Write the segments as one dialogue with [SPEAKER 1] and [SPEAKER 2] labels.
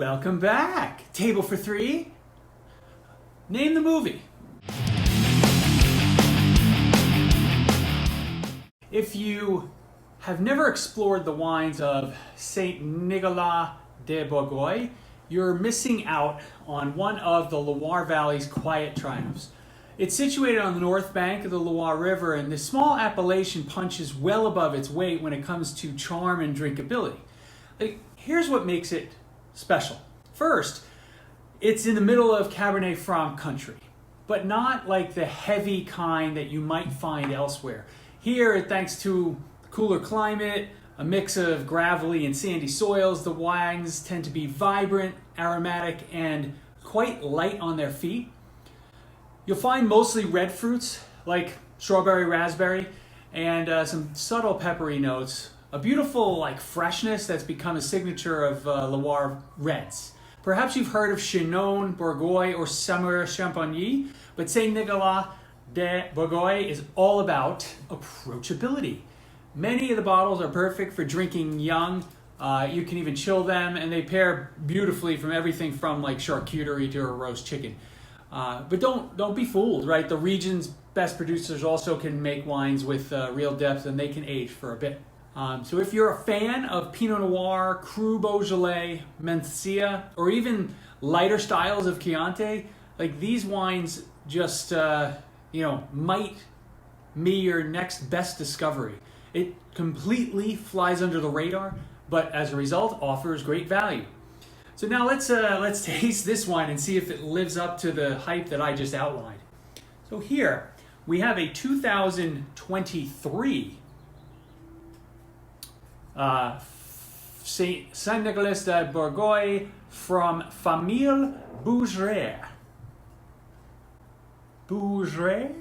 [SPEAKER 1] Welcome back. Table for three. Name the movie. If you have never explored the wines of Saint Nicolas de Bourgueil, you're missing out on one of the Loire Valley's quiet triumphs. It's situated on the north bank of the Loire River, and this small appellation punches well above its weight when it comes to charm and drinkability. Here's what makes it special. First, it's in the middle of Cabernet Franc country, but not like the heavy kind that you might find elsewhere. Here, thanks to cooler climate, a mix of gravelly and sandy soils, the wines tend to be vibrant, aromatic, and quite light on their feet. You'll find mostly red fruits like strawberry, raspberry, and some subtle peppery notes. A beautiful freshness that's become a signature of Loire reds. Perhaps you've heard of Chinon, Bourgogne, or Summer Champagne, but Saint Nicolas de Bourgueil is all about approachability. Many of the bottles are perfect for drinking young. You can even chill them, and they pair beautifully from everything from charcuterie to a roast chicken. But don't be fooled, right? The region's best producers also can make wines with real depth, and they can age for a bit. So if you're a fan of Pinot Noir, Cru Beaujolais, Mencia, or even lighter styles of Chianti, these wines just might be your next best discovery. It completely flies under the radar, but as a result offers great value. So now let's taste this wine and see if it lives up to the hype that I just outlined. So here we have a 2023 Saint Nicolas de Bourgueil from Famille Bougrier. Bougrier?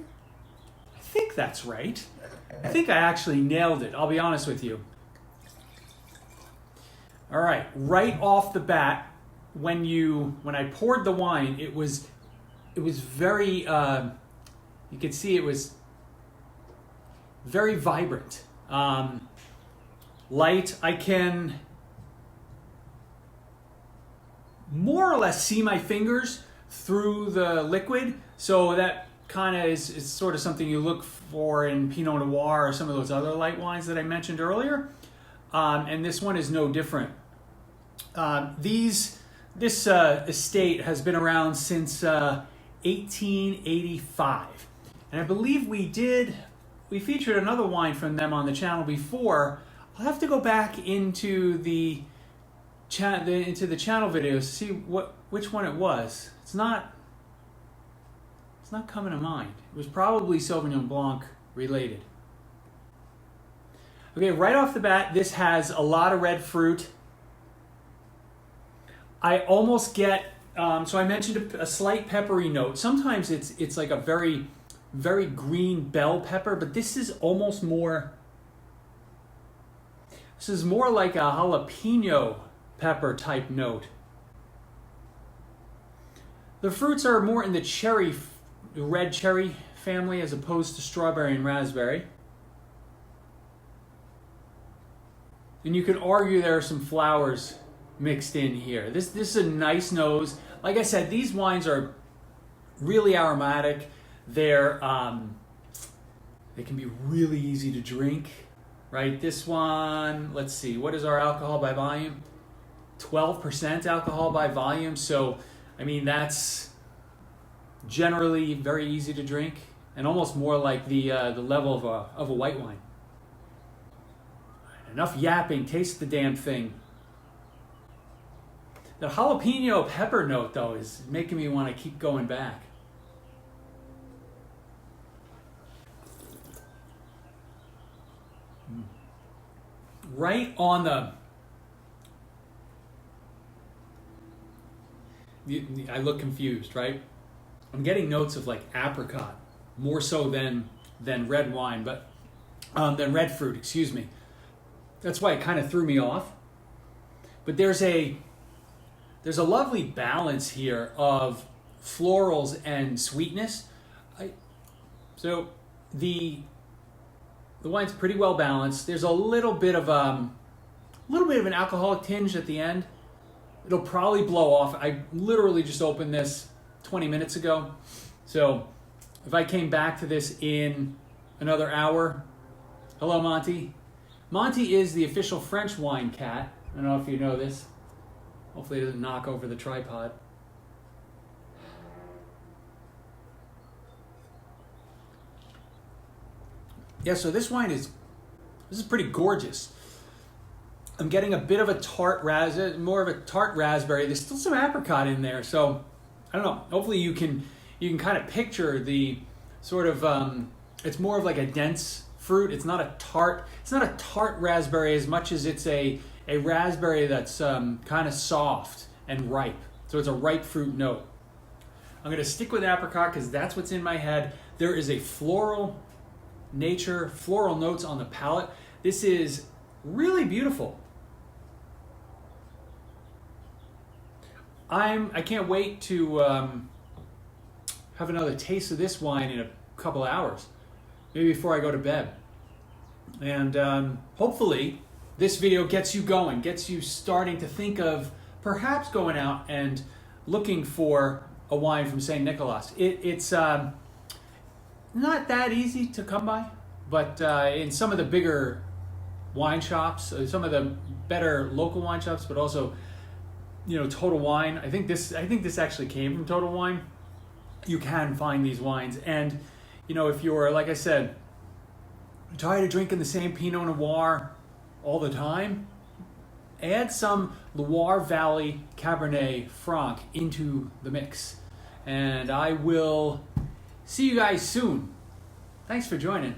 [SPEAKER 1] I think that's right. I think I actually nailed it. I'll be honest with you. All right, right off the bat, when I poured the wine, it was very. You could see it was very vibrant. Light. I can more or less see my fingers through the liquid, so that kind of is sort of something you look for in Pinot Noir or some of those other light wines that I mentioned earlier. And this one is no different. This estate has been around since 1885, and I believe we featured another wine from them on the channel before. I'll have to go back into the channel videos to see which one it was. It's not coming to mind. It was probably Sauvignon Blanc related. Okay, right off the bat, this has a lot of red fruit. I almost get so I mentioned a slight peppery note. Sometimes it's like a very, very green bell pepper, but this is almost more. This is more like a jalapeno pepper type note. The fruits are more in the red cherry family as opposed to strawberry and raspberry. And you could argue there are some flowers mixed in here. This is a nice nose. Like I said, these wines are really aromatic. They can be really easy to drink. Right, this one, let's see, what is our alcohol by volume? 12% alcohol by volume, so I mean that's generally very easy to drink and almost more like the level of a white wine. Enough yapping, taste the damn thing. The jalapeno pepper note though is making me want to keep going back. Right on I look confused, right? I'm getting notes of apricot, more so than red wine, but than red fruit, excuse me. That's why it kind of threw me off. But there's a lovely balance here of florals and sweetness. So the wine's pretty well balanced. There's a little bit of an alcoholic tinge at the end. It'll probably blow off. I literally just opened this 20 minutes ago. So if I came back to this in another hour, hello Monty. Monty is the official French wine cat. I don't know if you know this. Hopefully it doesn't knock over the tripod. Yeah, so this is pretty gorgeous. I'm getting a bit of a more of a tart raspberry. There's still some apricot in there, so I don't know. Hopefully you can kind of picture the sort of it's more of like a dense fruit. It's not a tart raspberry as much as it's a raspberry that's kind of soft and ripe. So it's a ripe fruit note. I'm going to stick with apricot because that's what's in my head. There is a floral notes on the palate. This is really beautiful. I can't wait to have another taste of this wine in a couple hours, maybe before I go to bed. And hopefully this video gets you going, gets you starting to think of perhaps going out and looking for a wine from St. Nicolas. It's not that easy to come by, but in some of the bigger wine shops, some of the better local wine shops, but also, Total Wine. I think this actually came from Total Wine. You can find these wines, and if you're, like I said, tired of drinking the same Pinot Noir all the time, add some Loire Valley Cabernet Franc into the mix, and I will see you guys soon. Thanks for joining.